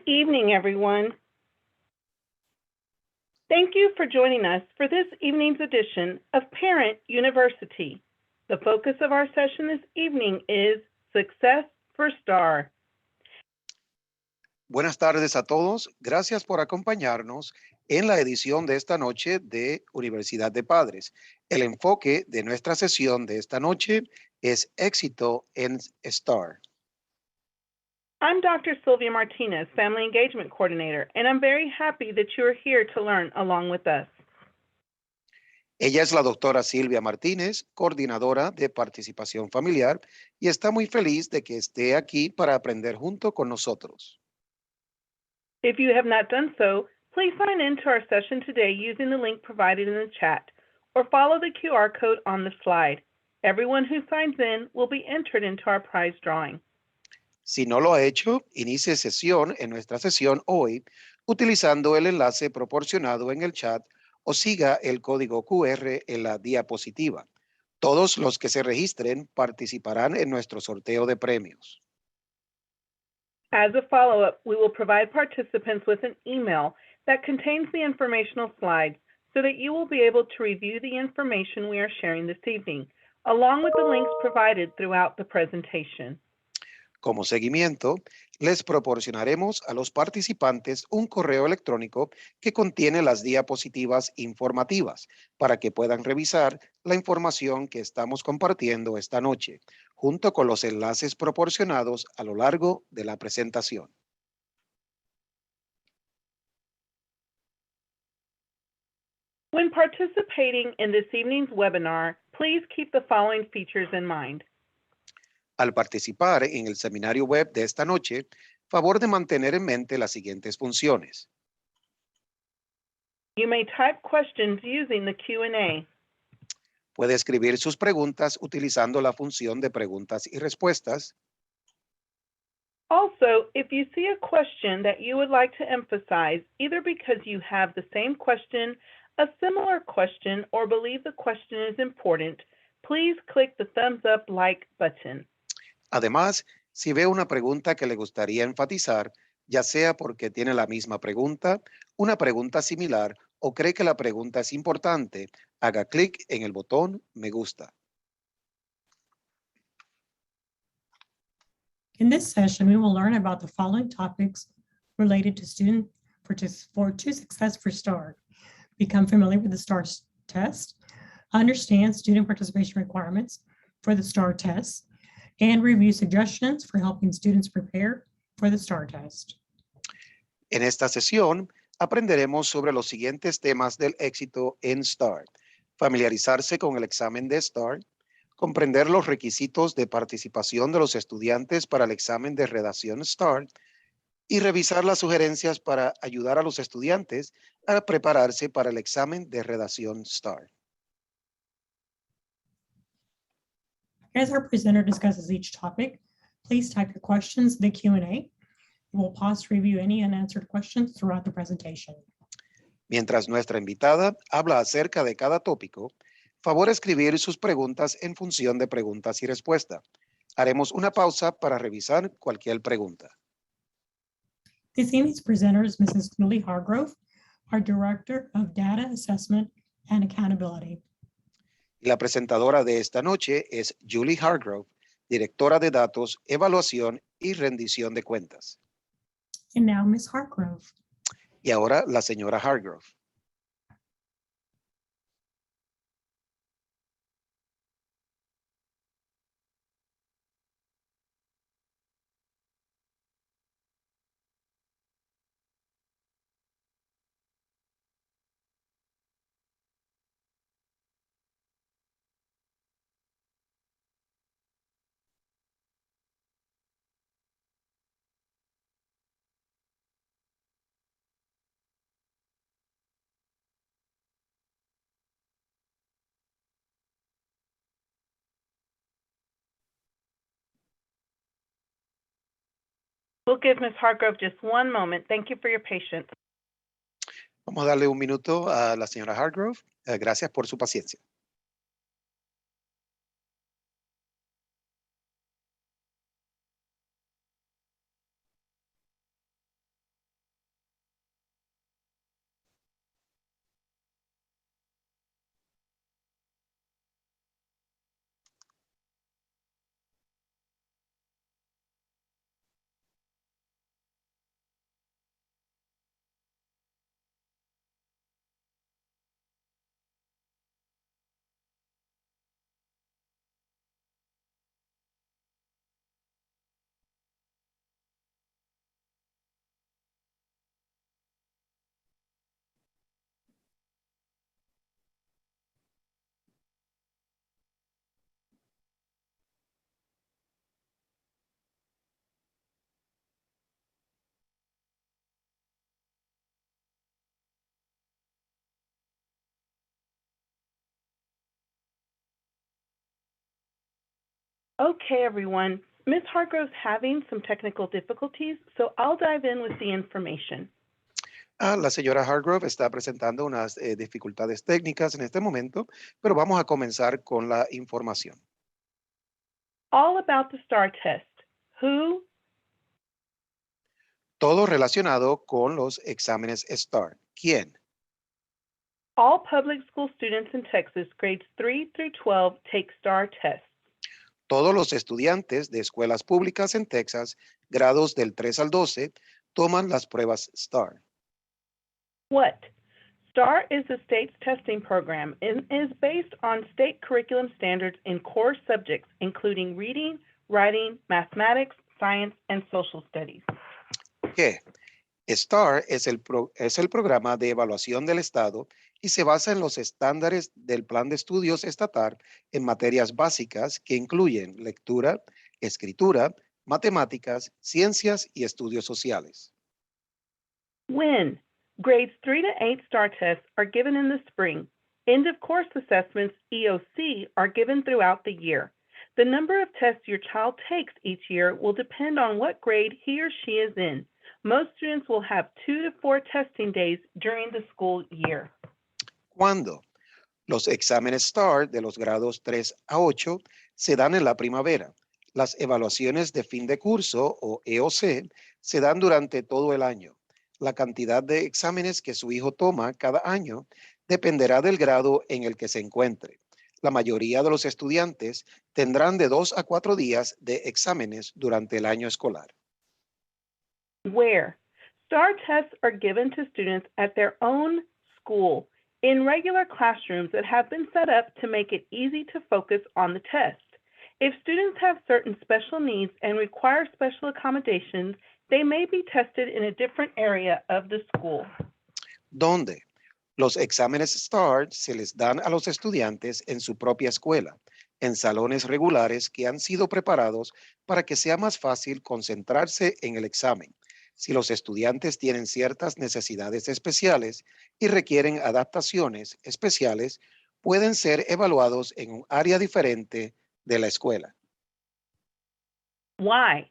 evening, everyone. Thank you for joining us for this evening's edition of Parent University. The focus of our session this evening is Success for STAAR. Buenas tardes a todos. Gracias por acompañarnos en la edición de esta noche de Universidad de Padres. El enfoque de nuestra sesión de esta noche es éxito en STAAR. I'm Dr. Sylvia Martinez, Family Engagement Coordinator, and I'm very happy that you are here to learn along with us. Ella es la doctora Silvia Martínez, coordinadora de participación familiar, y está muy feliz de que esté aquí para aprender junto con nosotros. If you have not done so, please sign in to our session today using the link provided in the chat, or follow the QR code on the slide. Everyone who signs in will be entered into our prize drawing. Si no lo ha hecho, inicie sesión en nuestra sesión hoy utilizando el enlace proporcionado en el chat o siga el código QR en la diapositiva. Todos los que se registren participarán en nuestro sorteo de premios. As a follow-up, we will provide participants with an email that contains the informational slides so that you will be able to review the information we are sharing this evening, along with the links provided throughout the presentation. Como seguimiento, les proporcionaremos a los participantes un correo electrónico que contiene las diapositivas informativas para que puedan revisar la información que estamos compartiendo esta noche, junto con los enlaces proporcionados a lo largo de la presentación. When participating in this evening's webinar, please keep the following features in mind. Al participar en el seminario web de esta noche, favor de mantener en mente las siguientes funciones. You may type questions using the Q&A. Puede escribir sus preguntas utilizando la función de preguntas y respuestas. Also, if you see a question that you would like to emphasize, either because you have the same question, a similar question, or believe the question is important, please click the thumbs up like button. Además, si ve una pregunta que le gustaría enfatizar, ya sea porque tiene la misma pregunta, una pregunta similar o cree que la pregunta es importante, haga clic en el botón Me gusta. In this session, we will learn about the following topics related to success for STAAR. Become familiar with the STAAR Test, understand student participation requirements for the STAAR Test, and review suggestions for helping students prepare for the STAAR Test. En esta sesión, aprenderemos sobre los siguientes temas del éxito en STAAR. Familiarizarse con el examen de STAAR, comprender los requisitos de participación de los estudiantes para el examen de redacción STAAR y revisar las sugerencias para ayudar a los estudiantes a prepararse para el examen de redacción STAAR. As our presenter discusses each topic, please type your questions in the Q&A. We'll pause to review any unanswered questions throughout the presentation. Mientras nuestra invitada habla acerca de cada tópico, favor escribir sus preguntas en función de preguntas y respuesta. Haremos una pausa para revisar cualquier pregunta. This evening's presenter is Mrs. Julie Hargrove, our Director of Data Assessment and Accountability. Y la presentadora de esta noche es Julie Hargrove, Directora de Datos, Evaluación y Rendición de Cuentas. And now, Ms. Hargrove. Y ahora la señora Hargrove. We'll give Ms. Hargrove just one moment. Thank you for your patience. Vamos a darle un minuto a la señora Hargrove. Gracias por su paciencia. Okay, everyone. Ms. Hargrove's having some technical difficulties, so I'll dive in with the information. La señora Hargrove está presentando unas dificultades técnicas en este momento, pero vamos a comenzar con la información. All about the STAAR test. Who, Todo relacionado con los exámenes STAAR. ¿Quién? all public school students in Texas, grades 3 through 12, take STAAR tests. Todos los estudiantes de escuelas públicas en Texas, grados del 3 al 12, toman las pruebas STAAR. What? STAAR is the state's testing program and is based on state curriculum standards in core subjects, including reading, writing, mathematics, science, and social studies. ¿Qué? STAAR es el programa de evaluación del Estado y se basa en los estándares del Plan de Estudios Estatal en materias básicas que incluyen lectura, escritura, matemáticas, ciencias y estudios sociales. When? Grades 3 to 8 STAAR tests are given in the spring. End of course assessments, EOC, are given throughout the year. The number of tests your child takes each year will depend on what grade he or she is in. Most students will have 2 to 4 testing days during the school year. ¿Cuándo? Los exámenes STAAR de los grados 3 a 8 se dan en la primavera. Las evaluaciones de fin de curso o EOC se dan durante todo el año. La cantidad de exámenes que su hijo toma cada año dependerá del grado en el que se encuentre. La mayoría de los estudiantes tendrán de 2 a 4 días de exámenes durante el año escolar. Where? STAAR tests are given to students at their own school in regular classrooms that have been set up to make it easy to focus on the test. If students have certain special needs and require special accommodations, they may be tested in a different area of the school. ¿Dónde? Los exámenes STAAR se les dan a los estudiantes en su propia escuela, en salones regulares que han sido preparados para que sea más fácil concentrarse en el examen. Si los estudiantes tienen ciertas necesidades especiales y requieren adaptaciones especiales, pueden ser evaluados en un área diferente de la escuela. Why?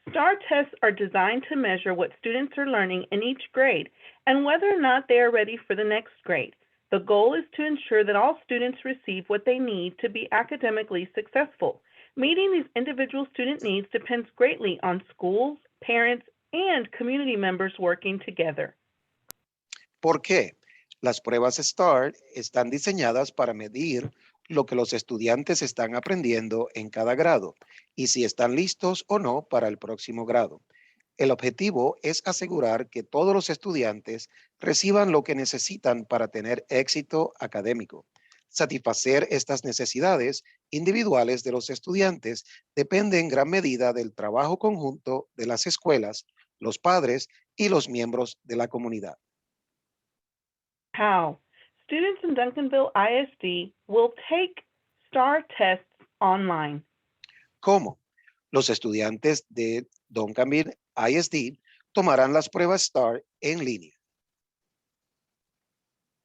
STAAR tests are designed to measure what students are learning in each grade and whether or not they are ready for the next grade. The goal is to ensure that all students receive what they need to be academically successful. Meeting these individual student needs depends greatly on schools, parents, and community members working together. ¿Por qué? Las pruebas STAAR están diseñadas para medir lo que los estudiantes están aprendiendo en cada grado y si están listos o no para el próximo grado. El objetivo es asegurar que todos los estudiantes reciban lo que necesitan para tener éxito académico. Satisfacer estas necesidades individuales de los estudiantes depende en gran medida del trabajo conjunto de las escuelas, los padres y los miembros de la comunidad. How? Students in Duncanville ISD will take STAAR tests online. ¿Cómo? Los estudiantes de Duncanville ISD tomarán las pruebas STAAR en línea.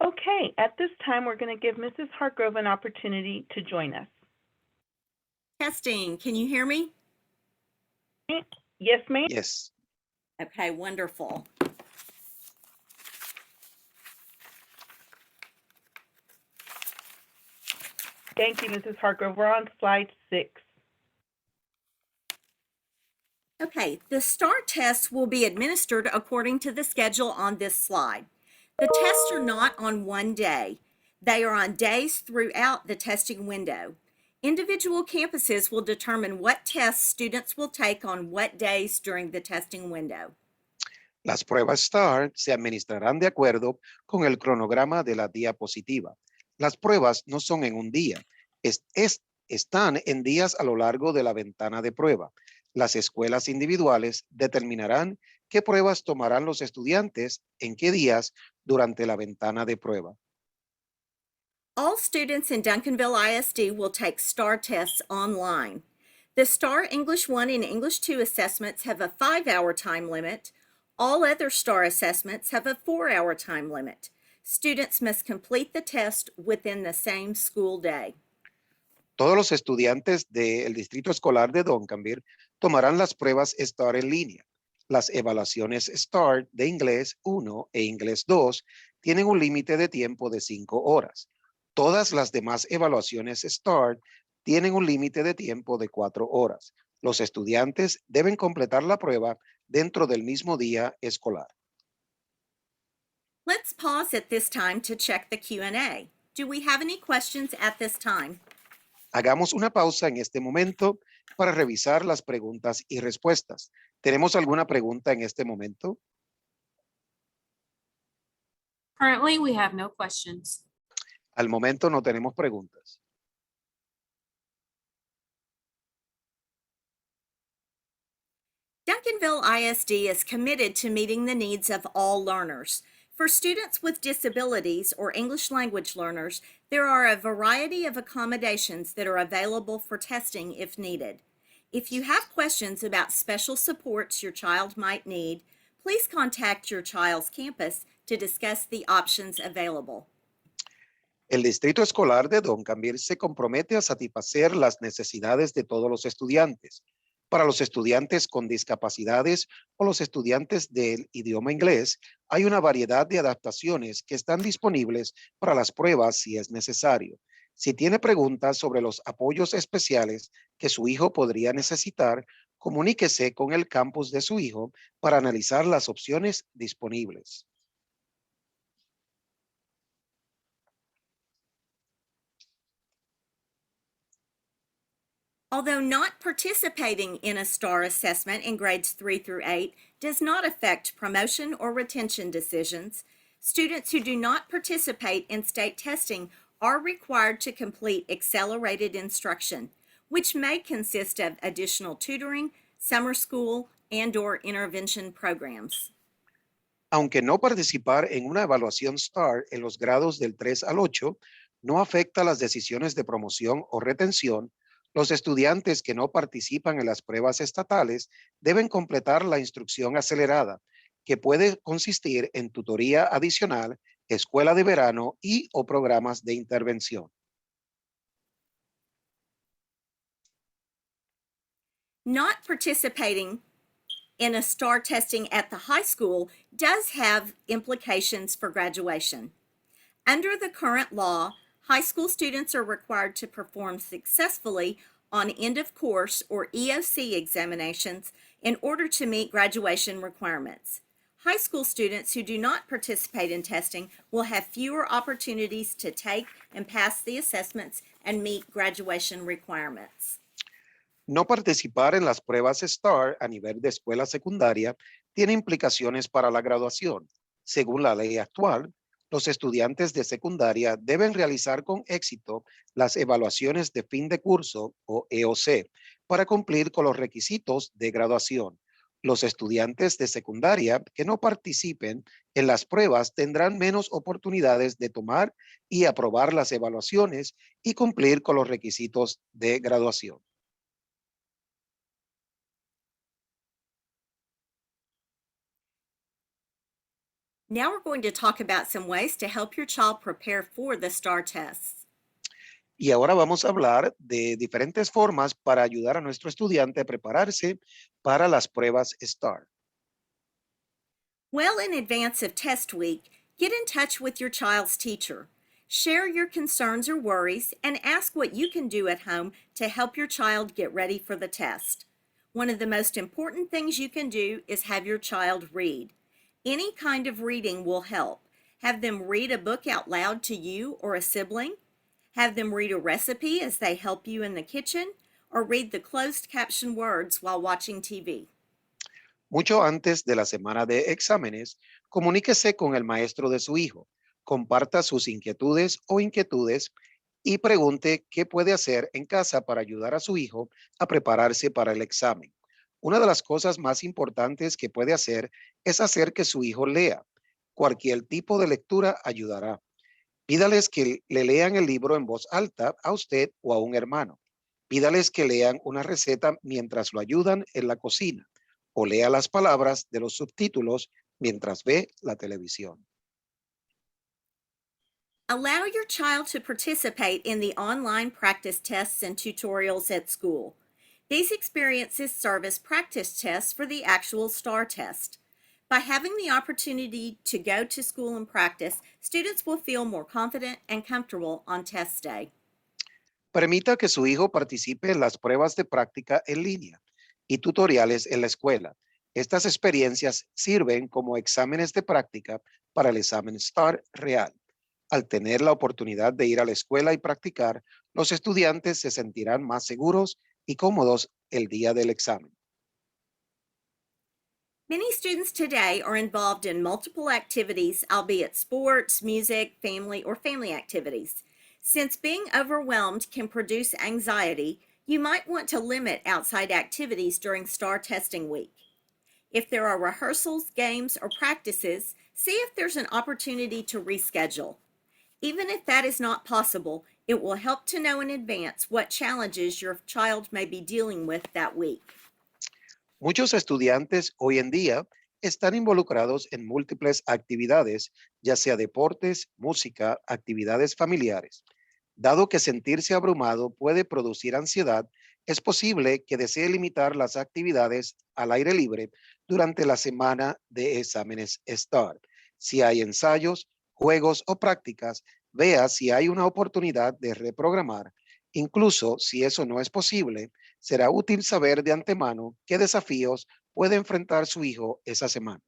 Okay, at this time, we're going to give Mrs. Hargrove an opportunity to join us. Testing, can you hear me? Yes, ma'am. Yes. Okay, wonderful. Thank you, Mrs. Hargrove. We're on slide 6. Okay, the STAAR tests will be administered according to the schedule on this slide. The tests are not on one day. They are on days throughout the testing window. Individual campuses will determine what tests students will take on what days during the testing window. Las pruebas STAAR se administrarán de acuerdo con el cronograma de la diapositiva. Las pruebas no son en un día, están en días a lo largo de la ventana de prueba. Las escuelas individuales determinarán qué pruebas tomarán los estudiantes en qué días durante la ventana de prueba. All students in Duncanville ISD will take STAAR tests online. The STAAR English 1 and English 2 assessments have a 5-hour time limit. All other STAAR assessments have a 4-hour time limit. Students must complete the test within the same school day. Todos los estudiantes del Distrito Escolar de Duncanville tomarán las pruebas STAAR en línea. Las evaluaciones STAAR de Inglés 1 e Inglés 2 tienen un límite de tiempo de 5 horas. Todas las demás evaluaciones STAAR tienen un límite de tiempo de 4 horas. Los estudiantes deben completar la prueba dentro del mismo día escolar. Let's pause at this time to check the Q&A. Do we have any questions at this time? Hagamos una pausa en este momento para revisar las preguntas y respuestas. ¿Tenemos alguna pregunta en este momento? Currently, we have no questions. Al momento no tenemos preguntas. Duncanville ISD is committed to meeting the needs of all learners. For students with disabilities or English language learners, there are a variety of accommodations that are available for testing if needed. If you have questions about special supports your child might need, please contact your child's campus to discuss the options available. El Distrito Escolar de Duncanville se compromete a satisfacer las necesidades de todos los estudiantes. Para los estudiantes con discapacidades o los estudiantes del idioma inglés, hay una variedad de adaptaciones que están disponibles para las pruebas si es necesario. Si tiene preguntas sobre los apoyos especiales que su hijo podría necesitar, comuníquese con el campus de su hijo para analizar las opciones disponibles. Although not participating in a STAAR assessment in grades 3 through 8 does not affect promotion or retention decisions, students who do not participate in state testing are required to complete accelerated instruction, which may consist of additional tutoring, summer school, and/or intervention programs. Aunque no participar en una evaluación STAAR en los grados del 3 al 8 no afecta las decisiones de promoción o retención, los estudiantes que no participan en las pruebas estatales deben completar la instrucción acelerada, que puede consistir en tutoría adicional, escuela de verano y o programas de intervención. Not participating in a STAAR testing at the high school does have implications for graduation. Under the current law, high school students are required to perform successfully on end-of-course or EOC examinations in order to meet graduation requirements. High school students who do not participate in testing will have fewer opportunities to take and pass the assessments and meet graduation requirements. No participar en las pruebas STAAR a nivel de escuela secundaria tiene implicaciones para la graduación. Según la ley actual, los estudiantes de secundaria deben realizar con éxito las evaluaciones de fin de curso o EOC para cumplir con los requisitos de graduación. Los estudiantes de secundaria que no participen en las pruebas tendrán menos oportunidades de tomar y aprobar las evaluaciones y cumplir con los requisitos de graduación. Now we're going to talk about some ways to help your child prepare for the STAAR tests. Y ahora vamos a hablar de diferentes formas para ayudar a nuestro estudiante a prepararse para las pruebas STAAR. Well in advance of test week, get in touch with your child's teacher. Share your concerns or worries and ask what you can do at home to help your child get ready for the test. One of the most important things you can do is have your child read. Any kind of reading will help. Have them read a book out loud to you or a sibling. Have them read a recipe as they help you in the kitchen, or read the closed caption words while watching TV. Mucho antes de la semana de exámenes, comuníquese con el maestro de su hijo, comparta sus inquietudes y pregunte qué puede hacer en casa para ayudar a su hijo a prepararse para el examen. Una de las cosas más importantes que puede hacer es hacer que su hijo lea. Cualquier tipo de lectura ayudará. Pídales que le lean el libro en voz alta a usted o a un hermano. Pídales que lean una receta mientras lo ayudan en la cocina o lea las palabras de los subtítulos mientras ve la televisión. Allow your child to participate in the online practice tests and tutorials at school. These experiences serve as practice tests for the actual STAAR test. By having the opportunity to go to school and practice, students will feel more confident and comfortable on test day. Permita que su hijo participe en las pruebas de práctica en línea y tutoriales en la escuela. Estas experiencias sirven como exámenes de práctica para el examen STAAR real. Al tener la oportunidad de ir a la escuela y practicar, los estudiantes se sentirán más seguros y cómodos el día del examen. Many students today are involved in multiple activities, albeit sports, music, family, or family activities. Since being overwhelmed can produce anxiety, you might want to limit outside activities during STAAR testing week. If there are rehearsals, games, or practices, see if there's an opportunity to reschedule. Even if that is not possible, it will help to know in advance what challenges your child may be dealing with that week. Muchos estudiantes hoy en día están involucrados en múltiples actividades, ya sea deportes, música, actividades familiares. Dado que sentirse abrumado puede producir ansiedad, es posible que desee limitar las actividades al aire libre durante la semana de exámenes STAAR. Si hay ensayos, juegos o prácticas, vea si hay una oportunidad de reprogramar. Incluso si eso no es posible, será útil saber de antemano qué desafíos puede enfrentar su hijo esa semana.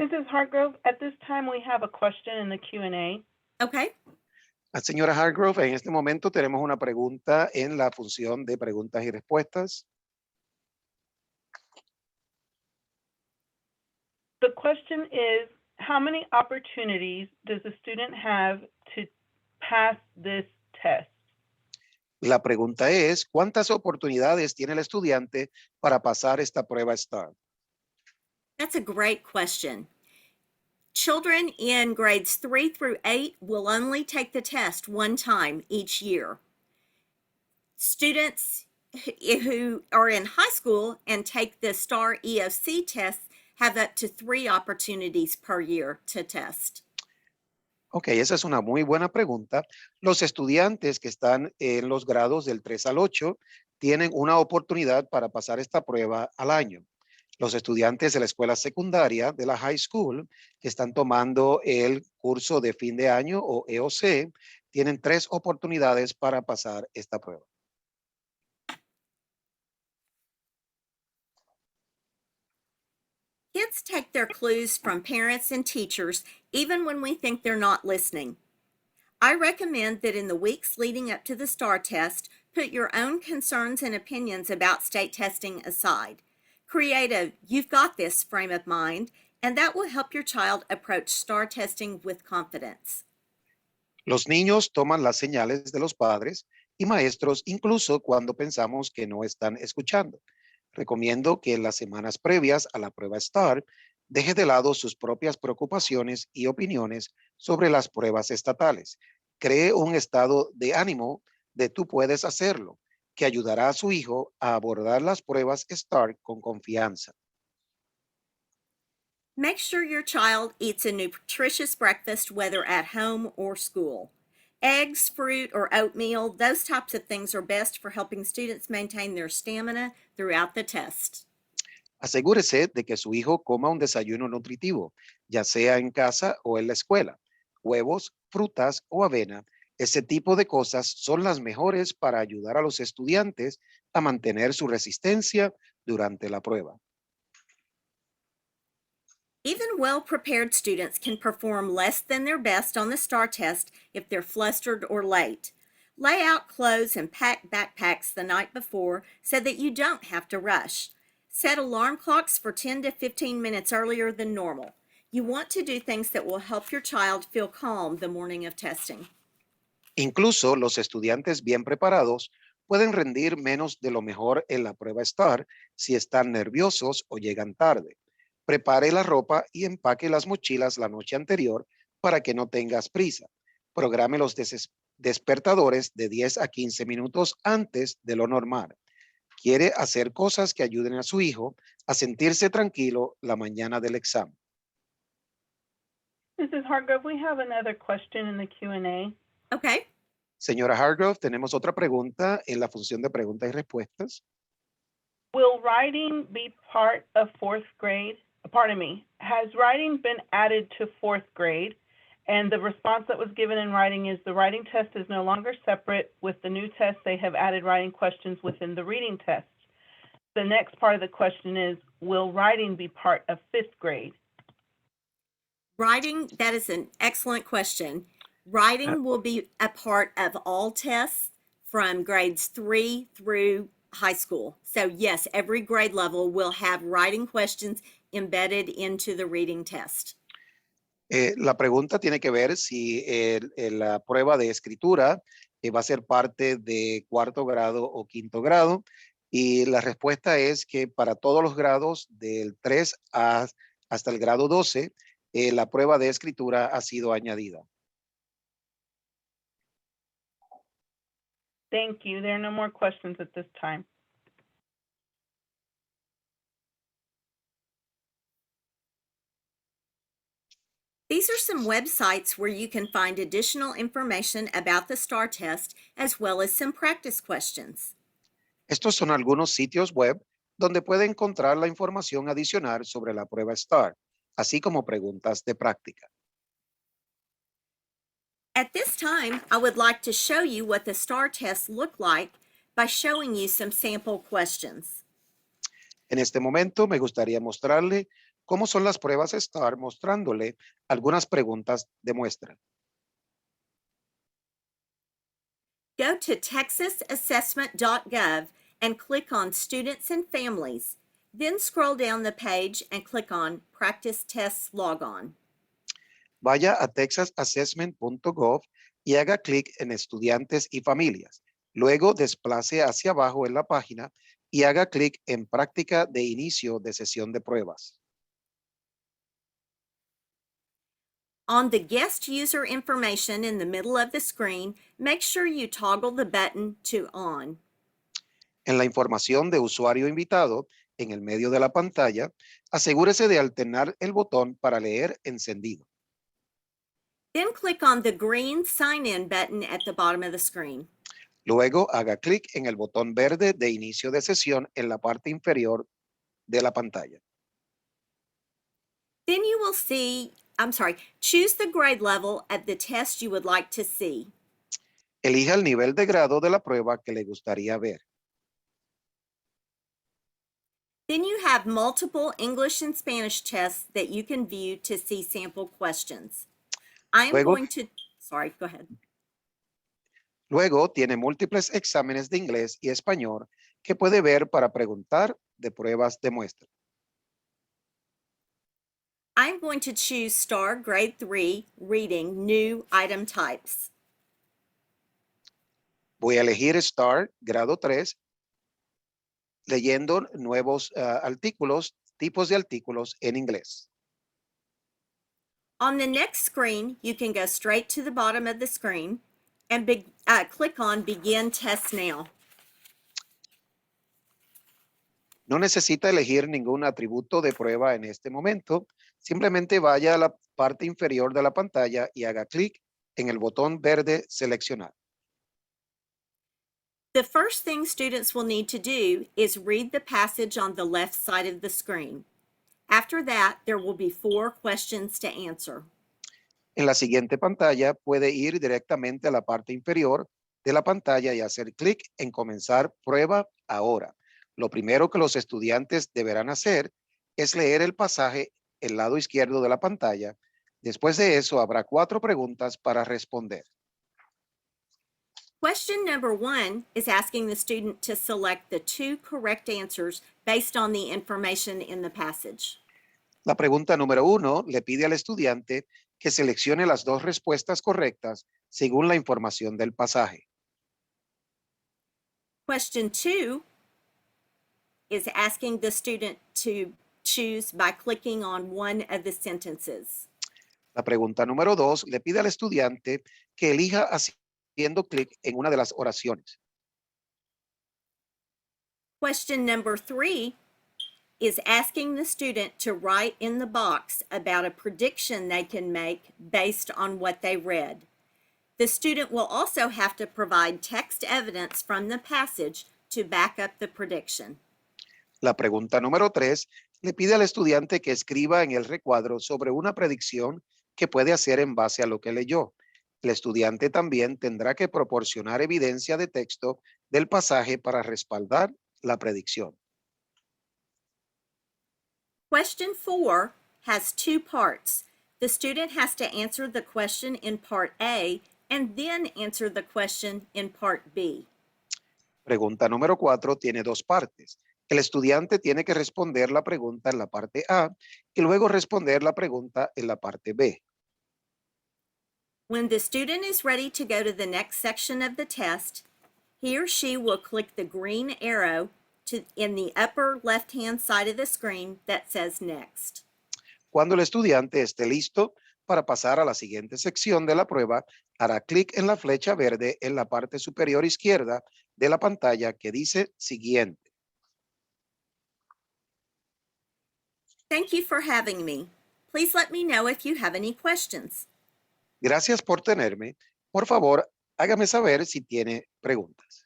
Mrs. Hargrove, at this time we have a question in the Q&A. Okay. Señora Hargrove, en este momento tenemos una pregunta en la función de preguntas y respuestas. The question is, how many opportunities does the student have to pass this test? La pregunta es, ¿cuántas oportunidades tiene el estudiante para pasar esta prueba STAAR? That's a great question. Children in grades 3 through 8 will only take the test one time each year. Students who are in high school and take the STAAR EOC test have up to 3 opportunities per year to test. Ok, esa es una muy buena pregunta. Los estudiantes que están en los grados del 3 al 8 tienen una oportunidad para pasar esta prueba al año. Los estudiantes de la escuela secundaria de la high school que están tomando el curso de fin de año o EOC tienen 3 oportunidades para pasar esta prueba. Kids take their clues from parents and teachers even when we think they're not listening. I recommend that in the weeks leading up to the STAAR test, put your own concerns and opinions about state testing aside. Create a "you've got this" frame of mind, and that will help your child approach STAAR testing with confidence. Los niños toman las señales de los padres y maestros incluso cuando pensamos que no están escuchando. Recomiendo que en las semanas previas a la prueba STAAR deje de lado sus propias preocupaciones y opiniones sobre las pruebas estatales. Cree un estado de ánimo de tú puedes hacerlo, que ayudará a su hijo a abordar las pruebas STAAR con confianza. Make sure your child eats a nutritious breakfast, whether at home or school. Eggs, fruit, or oatmeal, those types of things are best for helping students maintain their stamina throughout the test. Asegúrese de que su hijo coma un desayuno nutritivo, ya sea en casa o en la escuela. Huevos, frutas o avena, ese tipo de cosas son las mejores para ayudar a los estudiantes a mantener su resistencia durante la prueba. Even well-prepared students can perform less than their best on the STAAR test if they're flustered or late. Lay out clothes and pack backpacks the night before so that you don't have to rush. Set alarm clocks for 10 to 15 minutes earlier than normal. You want to do things that will help your child feel calm the morning of testing. Incluso los estudiantes bien preparados pueden rendir menos de lo mejor en la prueba STAAR si están nerviosos o llegan tarde. Prepare la ropa y empaque las mochilas la noche anterior para que no tengas prisa. Programe los despertadores de 10 a 15 minutos antes de lo normal. Quiere hacer cosas que ayuden a su hijo a sentirse tranquilo la mañana del examen. Mrs. Hargrove, we have another question in the Q&A. Okay. Señora Hargrove, tenemos otra pregunta en la función de preguntas y respuestas. Will writing be part of fourth grade? Pardon me. Has writing been added to fourth grade? And the response that was given in writing is the writing test is no longer separate. With the new test, they have added writing questions within the reading test. The next part of the question is, will writing be part of fifth grade? Writing, that is an excellent question. Writing will be a part of all tests from grades 3 through high school. So yes, every grade level will have writing questions embedded into the reading test. La pregunta tiene que ver si la prueba de escritura va a ser parte de cuarto grado o quinto grado. Y la respuesta es que para todos los grados del 3 hasta el grado 12, la prueba de escritura ha sido añadida. Thank you. There are no more questions at this time. These are some websites where you can find additional information about the STAAR test, as well as some practice questions. Estos son algunos sitios web donde puede encontrar la información adicional sobre la prueba STAAR, así como preguntas de práctica. At this time, I would like to show you what the STAAR tests look like by showing you some sample questions. En este momento me gustaría mostrarle cómo son las pruebas STAAR, mostrándole algunas preguntas de muestra. Go to texasassessment.gov and click on Students and Families. Then scroll down the page and click on Practice Tests Logon. Vaya a texasassessment.gov y haga clic en Estudiantes y Familias. Luego desplace hacia abajo en la página y haga clic en Práctica de inicio de sesión de pruebas. On the guest user information in the middle of the screen, make sure you toggle the button to on. En la información de usuario invitado, en el medio de la pantalla, asegúrese de alternar el botón para leer encendido. Then click on the green Sign In button at the bottom of the screen. Luego haga clic en el botón verde de inicio de sesión en la parte inferior de la pantalla. Then you will choose the grade level of the test you would like to see. Elija el nivel de grado de la prueba que le gustaría ver. Then you have multiple English and Spanish tests that you can view to see sample questions. Go ahead. Luego tiene múltiples exámenes de inglés y español que puede ver para preguntar de pruebas de muestra. I'm going to choose STAAR Grade 3 Reading New Item Types. Voy a elegir STAAR Grado 3, leyendo nuevos tipos de artículos en inglés. On the next screen, you can go straight to the bottom of the screen and click on Begin Test Now. No necesita elegir ningún atributo de prueba en este momento. Simplemente vaya a la parte inferior de la pantalla y haga clic en el botón verde Seleccionar. The first thing students will need to do is read the passage on the left side of the screen. After that, there will be 4 questions to answer. En la siguiente pantalla puede ir directamente a la parte inferior de la pantalla y hacer clic en Comenzar prueba ahora. Lo primero que los estudiantes deberán hacer es leer el pasaje el lado izquierdo de la pantalla. Después de eso, habrá 4 preguntas para responder. Question number 1 is asking the student to select the 2 correct answers based on the information in the passage. La pregunta número 1 le pide al estudiante que seleccione las 2 respuestas correctas según la información del pasaje. Question 2 is asking the student to choose by clicking on one of the sentences. La pregunta número 2 le pide al estudiante que elija haciendo clic en una de las oraciones. Question number 3 is asking the student to write in the box about a prediction they can make based on what they read. The student will also have to provide text evidence from the passage to back up the prediction. La pregunta número 3 le pide al estudiante que escriba en el recuadro sobre una predicción que puede hacer en base a lo que leyó. El estudiante también tendrá que proporcionar evidencia de texto del pasaje para respaldar la predicción. Question 4 has two parts. The student has to answer the question in part A and then answer the question in part B. Pregunta número 4 tiene dos partes. El estudiante tiene que responder la pregunta en la parte A y luego responder la pregunta en la parte B. When the student is ready to go to the next section of the test, he or she will click the green arrow in the upper left-hand side of the screen that says Next. Cuando el estudiante esté listo para pasar a la siguiente sección de la prueba, hará clic en la flecha verde en la parte superior izquierda de la pantalla que dice Siguiente. Thank you for having me. Please let me know if you have any questions. Gracias por tenerme. Por favor, hágame saber si tiene preguntas.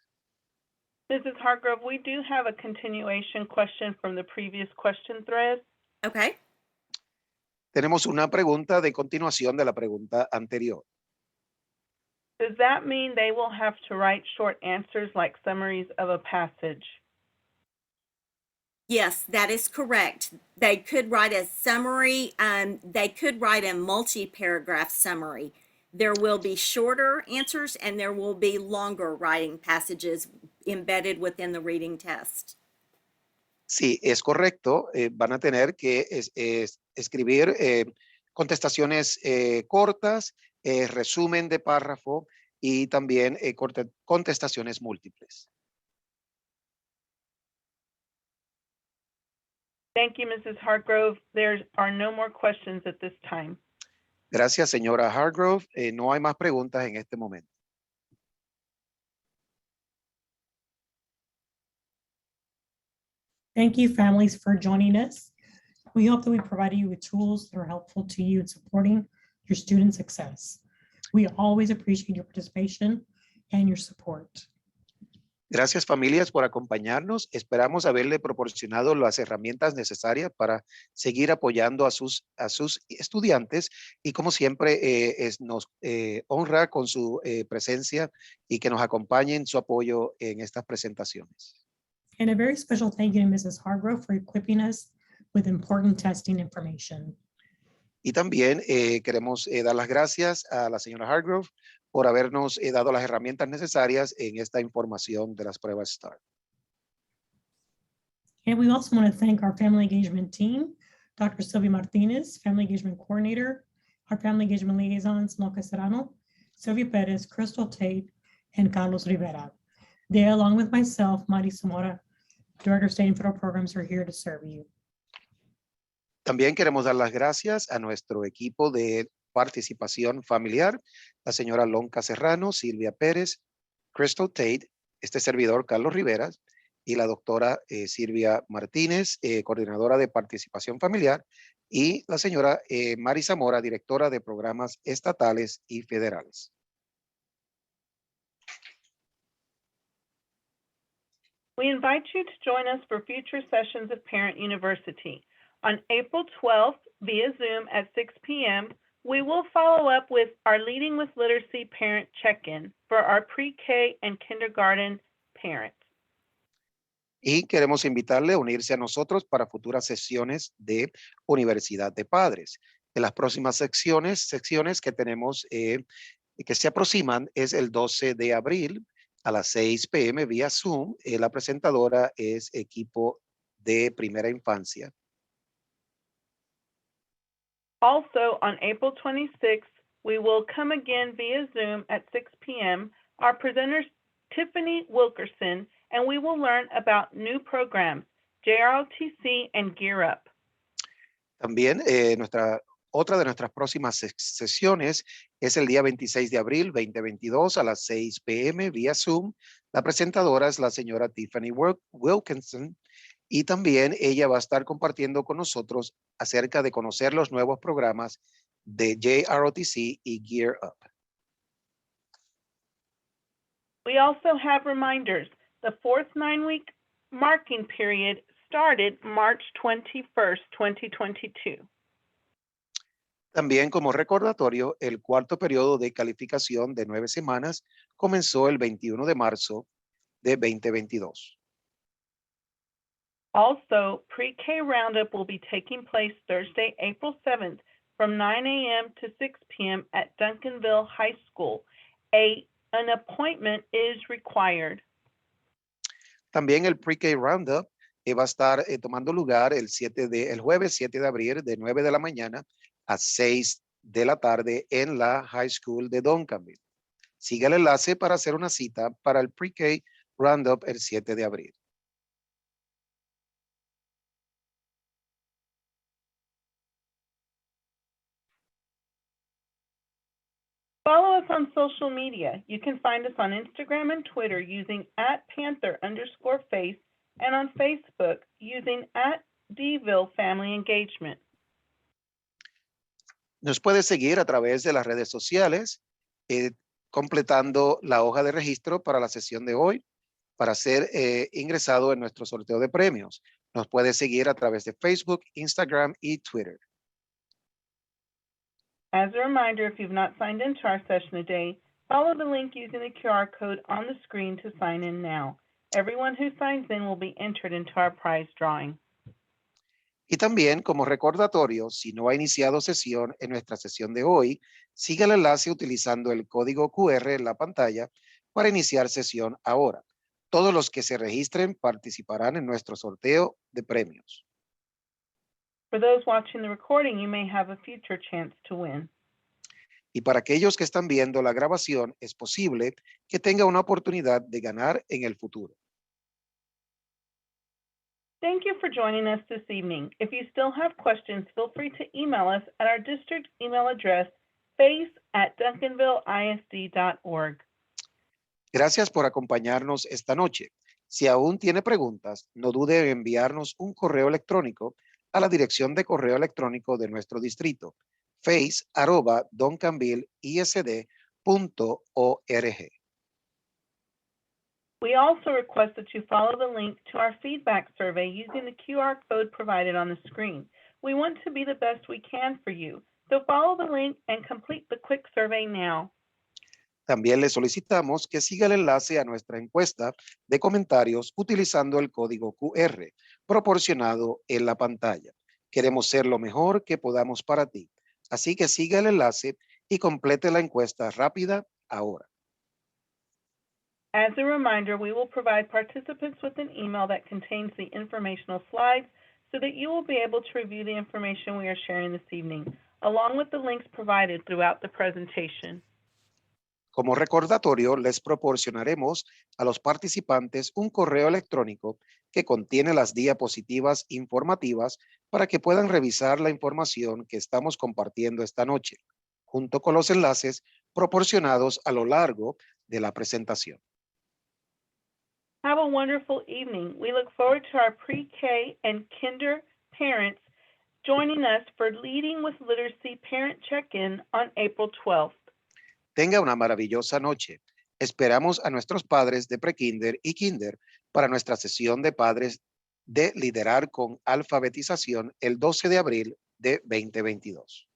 Mrs. Hargrove, we do have a continuation question from the previous question thread. Okay. Tenemos una pregunta de continuación de la pregunta anterior. Does that mean they will have to write short answers like summaries of a passage? Yes, that is correct. They could write a summary, they could write a multi-paragraph summary. There will be shorter answers and there will be longer writing passages embedded within the reading test. Sí, es correcto. Van a tener que escribir contestaciones cortas, resumen de párrafo y también contestaciones múltiples. Thank you, Mrs. Hargrove. There are no more questions at this time. Gracias, señora Hargrove. No hay más preguntas en este momento. Thank you, families, for joining us. We hope that we provided you with tools that are helpful to you in supporting your student success. We always appreciate your participation and your support. Gracias, familias, por acompañarnos. Esperamos haberle proporcionado las herramientas necesarias para seguir apoyando a sus estudiantes y, como siempre, nos honra con su presencia y que nos acompañe en su apoyo en estas presentaciones. And a very special thank you to Mrs. Hargrove for equipping us with important testing information. Y también queremos dar las gracias a la señora Hargrove por habernos dado las herramientas necesarias en esta información de las pruebas STAAR. And we also want to thank our family engagement team, Dr. Sylvia Martinez, Family Engagement Coordinator, our Family Engagement Liaisons, Moca Serrano, Sylvia Perez, Crystal Tate, and Carlos Rivera. They, along with myself, Mari Zamora, Director of State and Federal Programs, are here to serve you. También queremos dar las gracias a nuestro equipo de participación familiar, la señora Lonca Serrano, Silvia Pérez, Crystal Tate, este servidor Carlos Rivera y la doctora Silvia Martínez, coordinadora de participación familiar, y la señora Mari Zamora, directora de programas estatales y federales. We invite you to join us for future sessions of Parent University. On April 12th, via Zoom at 6 p.m., we will follow up with our Leading with Literacy Parent Check-in for our pre-K and kindergarten parents. Y queremos invitarle a unirse a nosotros para futuras sesiones de Universidad de Padres. En las próximas secciones que tenemos que se aproximan es el 12 de abril a las 6 p.m. vía Zoom. La presentadora es equipo de primera infancia. Also, on April 26th, we will come again via Zoom at 6 p.m. Our presenters, Tiffany Wilkerson, and we will learn about new programs, JROTC and Gear Up. También otra de nuestras próximas sesiones es el día 26 de abril 2022 a las 6 p.m. vía Zoom. La presentadora es la señora Tiffany Wilkinson Y también ella va a estar compartiendo con nosotros acerca de conocer los nuevos programas de JROTC y Gear Up. We also have reminders. The fourth 9-week marking period started March 21st, 2022. También como recordatorio, el cuarto periodo de calificación de 9 semanas comenzó el 21 de marzo de 2022. Also, pre-K roundup will be taking place Thursday, April 7th from 9 a.m. to 6 p.m. at Duncanville High School. An appointment is required. También el pre-K roundup va a estar tomando lugar el jueves 7 de abril de 9 de la mañana a 6 de la tarde en la High School de Duncanville. Siga el enlace para hacer una cita para el pre-K roundup el 7 de abril. Follow us on social media. You can find us on Instagram and Twitter using @Panther_face and on Facebook using @DvilleFamilyEngagement. Nos puede seguir a través de las redes sociales, completando la hoja de registro para la sesión de hoy, para ser ingresado en nuestro sorteo de premios. Nos puede seguir a través de Facebook, Instagram y Twitter. As a reminder, if you've not signed into our session today, follow the link using the QR code on the screen to sign in now. Everyone who signs in will be entered into our prize drawing. Y también como recordatorio, si no ha iniciado sesión en nuestra sesión de hoy, siga el enlace utilizando el código QR en la pantalla para iniciar sesión ahora. Todos los que se registren participarán en nuestro sorteo de premios. For those watching the recording, you may have a future chance to win. Y para aquellos que están viendo la grabación, es posible que tenga una oportunidad de ganar en el futuro. Thank you for joining us this evening. If you still have questions, feel free to email us at our district email address, face@duncanvilleisd.org. Gracias por acompañarnos esta noche. Si aún tiene preguntas, no dude en enviarnos un correo electrónico a la dirección de correo electrónico de nuestro distrito, face@duncanvilleisd.org. We also request that you follow the link to our feedback survey using the QR code provided on the screen. We want to be the best we can for you, so follow the link and complete the quick survey now. También le solicitamos que siga el enlace a nuestra encuesta de comentarios utilizando el código QR proporcionado en la pantalla. Queremos ser lo mejor que podamos para ti. Así que siga el enlace y complete la encuesta rápida ahora. As a reminder, we will provide participants with an email that contains the informational slides so that you will be able to review the information we are sharing this evening, along with the links provided throughout the presentation. Como recordatorio, les proporcionaremos a los participantes un correo electrónico que contiene las diapositivas informativas para que puedan revisar la información que estamos compartiendo esta noche, junto con los enlaces proporcionados a lo largo de la presentación. Have a wonderful evening. We look forward to our pre-K and kinder parents joining us for Leading with Literacy Parent Check-In on April 12th. Tenga una maravillosa noche. Esperamos a nuestros padres de prekinder y kinder para nuestra sesión de padres de liderar con alfabetización el 12 de abril de 2022.